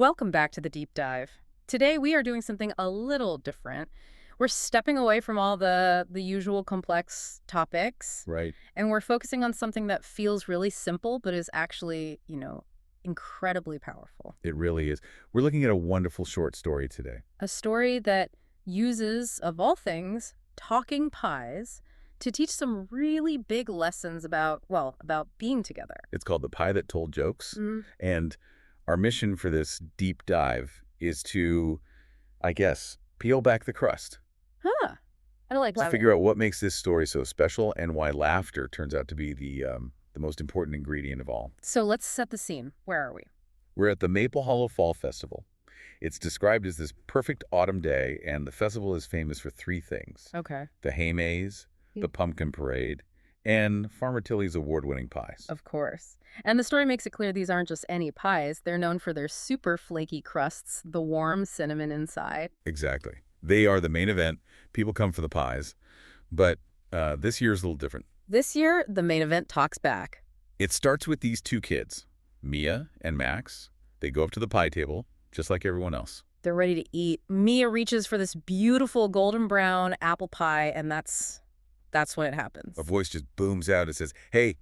Welcome back to the deep dive. Today we are doing something a little different. We're stepping away from all the usual complex topics, Right. and we're focusing on something that feels really simple but is actually, incredibly powerful. It really is. We're looking at a wonderful short story today. A story that uses, of all things, talking pies to teach some really big lessons about being together. It's called The Pie That Told Jokes. Mm. And our mission for this deep dive is to, I guess, peel back the crust Huh. I like to that. figure out what makes this story so special and why laughter turns out to be the most important ingredient of all. So let's set the scene. Where are we? We're at the Maple Hollow Fall Festival. It's described as this perfect autumn day, and the festival is famous for three things: Okay. the hay maze, the pumpkin parade, and Farmer Tilly's award-winning pies. Of course. And the story makes it clear these aren't just any pies. They're known for their super flaky crusts, the warm cinnamon inside. Exactly. They are the main event. People come for the pies. But this year's a little different. This year, the main event talks back. It starts with these two kids, Mia and Max. They go up to the pie table, just like everyone else. They're ready to eat. Mia reaches for this beautiful golden brown apple pie, and that's when it happens. A voice just booms out and says, "Hey,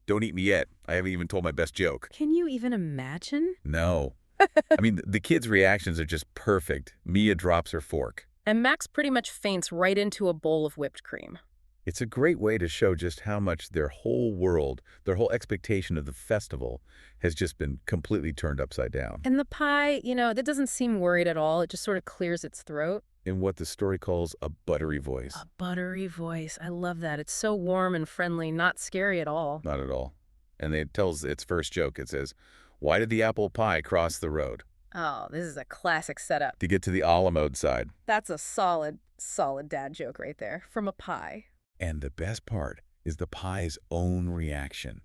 don't eat me yet. I haven't even told my best joke." Can you even imagine? No. I mean, the kids' reactions are just perfect. Mia drops her fork. And Max pretty much faints right into a bowl of whipped cream. It's a great way to show just how much their whole world, their whole expectation of the festival has just been completely turned upside down. And the pie, that doesn't seem worried at all. It just sort of clears its throat. In what the story calls a buttery voice. A buttery voice. I love that. It's so warm and friendly, not scary at all. Not at all. And it tells its first joke. It says, "Why did the apple pie cross the road?" Oh, this is a classic setup. To get to the a la mode side. That's a solid dad joke right there, from a pie. And the best part is the pie's own reaction.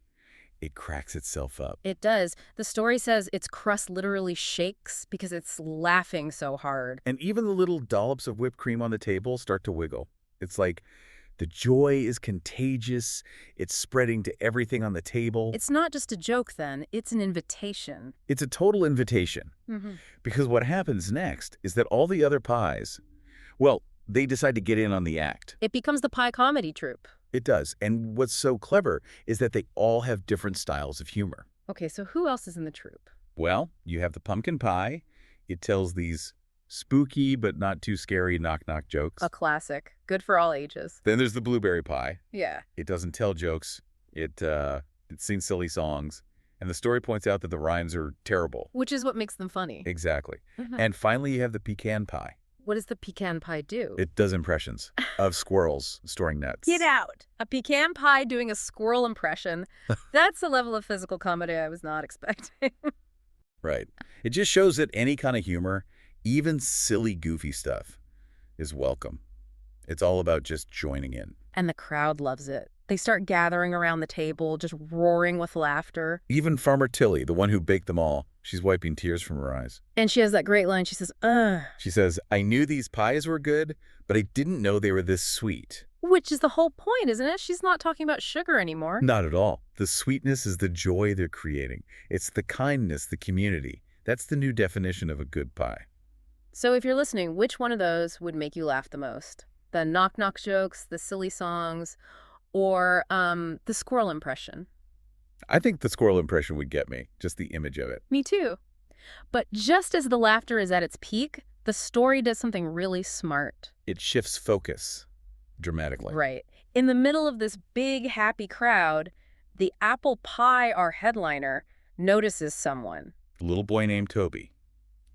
It cracks itself up. It does. The story says its crust literally shakes because it's laughing so hard. And even the little dollops of whipped cream on the table start to wiggle. It's like the joy is contagious. It's spreading to everything on the table. It's not just a joke then, it's an invitation. It's a total invitation. Mm-hmm. Because what happens next is that all the other pies, well, they decide to get in on the act. It becomes the pie comedy troupe. It does. And what's so clever is that they all have different styles of humor. Okay, so who else is in the troupe? Well, you have the pumpkin pie. It tells these spooky but not too scary knock-knock jokes. A classic. Good for all ages. Then there's the blueberry pie. Yeah. It doesn't tell jokes. It sings silly songs. And the story points out that the rhymes are terrible. Which is what makes them funny. Exactly. Mhm. And finally, you have the pecan pie. What does the pecan pie do? It does impressions of squirrels storing nuts. Get out! A pecan pie doing a squirrel impression. That's a level of physical comedy I was not expecting. Right. It just shows that any kind of humor, even silly, goofy stuff, is welcome. It's all about just joining in. And the crowd loves it. They start gathering around the table, just roaring with laughter. Even Farmer Tilly, the one who baked them all, she's wiping tears from her eyes. And she has that great line. She says, ugh. She says, "I knew these pies were good, but I didn't know they were this sweet." Which is the whole point, isn't it? She's not talking about sugar anymore. Not at all. The sweetness is the joy they're creating. It's the kindness, the community. That's the new definition of a good pie. So if you're listening, which one of those would make you laugh the most? The knock-knock jokes, the silly songs, or the squirrel impression? I think the squirrel impression would get me, just the image of it. Me too. But just as the laughter is at its peak, the story does something really smart. It shifts focus dramatically. Right. In the middle of this big, happy crowd, the apple pie, our headliner, notices someone. A little boy named Toby,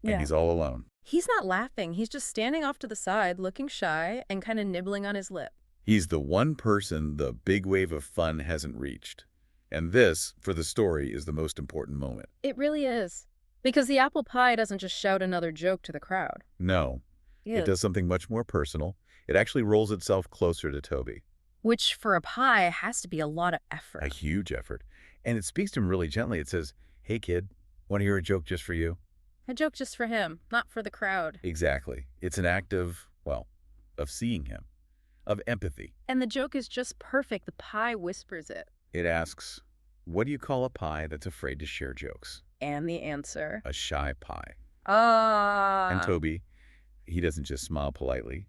and he's all alone. He's not laughing. He's just standing off to the side, looking shy and kind of nibbling on his lip. He's the one person the big wave of fun hasn't reached. And this, for the story, is the most important moment. It really is. Because the apple pie doesn't just shout another joke to the crowd. No, it does something much more personal. It actually rolls itself closer to Toby. Which, for a pie, has to be a lot of effort. A huge effort. And it speaks to him really gently. It says, "Hey, kid, want to hear a joke just for you?" A joke just for him, not for the crowd. Exactly. It's an act of, well, of seeing him, of empathy. And the joke is just perfect. The pie whispers it. It asks, what do you call a pie that's afraid to share jokes? And the answer. A shy pie. And Ah, Toby, he doesn't just smile politely.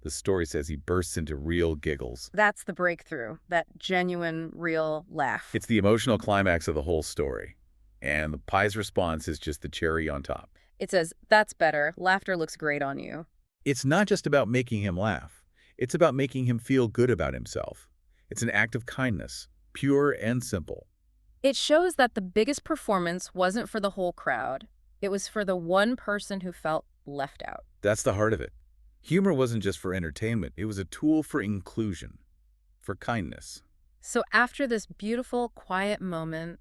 The story says he bursts into real giggles. that's the breakthrough, that genuine, real laugh. It's the emotional climax of the whole story. And the pie's response is just the cherry on top. It says, that's better. Laughter looks great on you. It's not just about making him laugh. It's about making him feel good about himself. It's an act of kindness, pure and simple. It shows that the biggest performance wasn't for the whole crowd. It was for the one person who felt left out. That's the heart of it. Humor wasn't just for entertainment. It was a tool for inclusion, for kindness. So after this beautiful, quiet moment,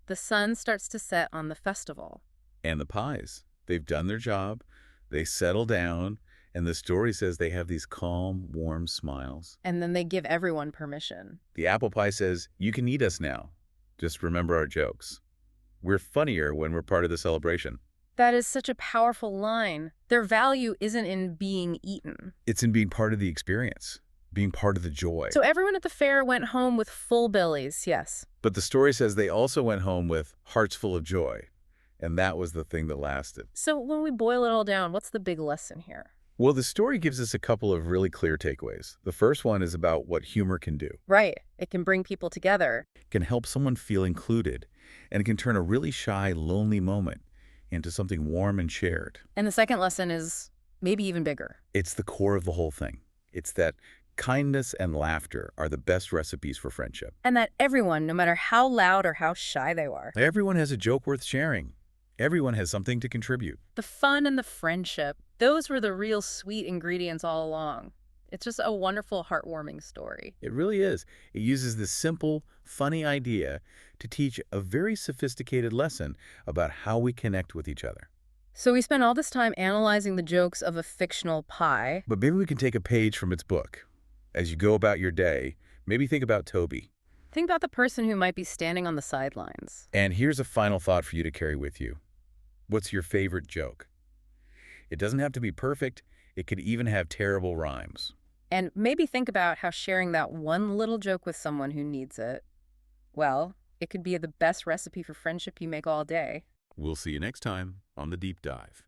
the sun starts to set on the festival. And the pies, they've done their job. They settle down, and the story says they have these calm, warm smiles. And then they give everyone permission. The apple pie says, "You can eat us now. Just remember our jokes. We're funnier when we're part of the celebration." That is such a powerful line. Their value isn't in being eaten. It's in being part of the experience, being part of the joy. So everyone at the fair went home with full bellies, yes. But the story says they also went home with hearts full of joy, and that was the thing that lasted. So when we boil it all down, what's the big lesson here? Well, the story gives us a couple of really clear takeaways. The first one is about what humor can do. Right. It can bring people together. It can help someone feel included, and it can turn a really shy, lonely moment into something warm and shared. And the second lesson is maybe even bigger. It's the core of the whole thing. It's that kindness and laughter are the best recipes for friendship. And that everyone, no matter how loud or how shy they are, Everyone has a joke worth sharing. Everyone has something to contribute. the fun and the friendship, those were the real sweet ingredients all along. It's just a wonderful, heartwarming story. It really is. It uses this simple, funny idea to teach a very sophisticated lesson about how we connect with each other. So we spent all this time analyzing the jokes of a fictional pie. But maybe we can take a page from its book. As you go about your day, maybe think about Toby. Think about the person who might be standing on the sidelines. And here's a final thought for you to carry with you. What's your favorite joke? It doesn't have to be perfect. It could even have terrible rhymes. And maybe think about how sharing that one little joke with someone who needs it, well, it could be the best recipe for friendship you make all day. We'll see you next time on The Deep Dive.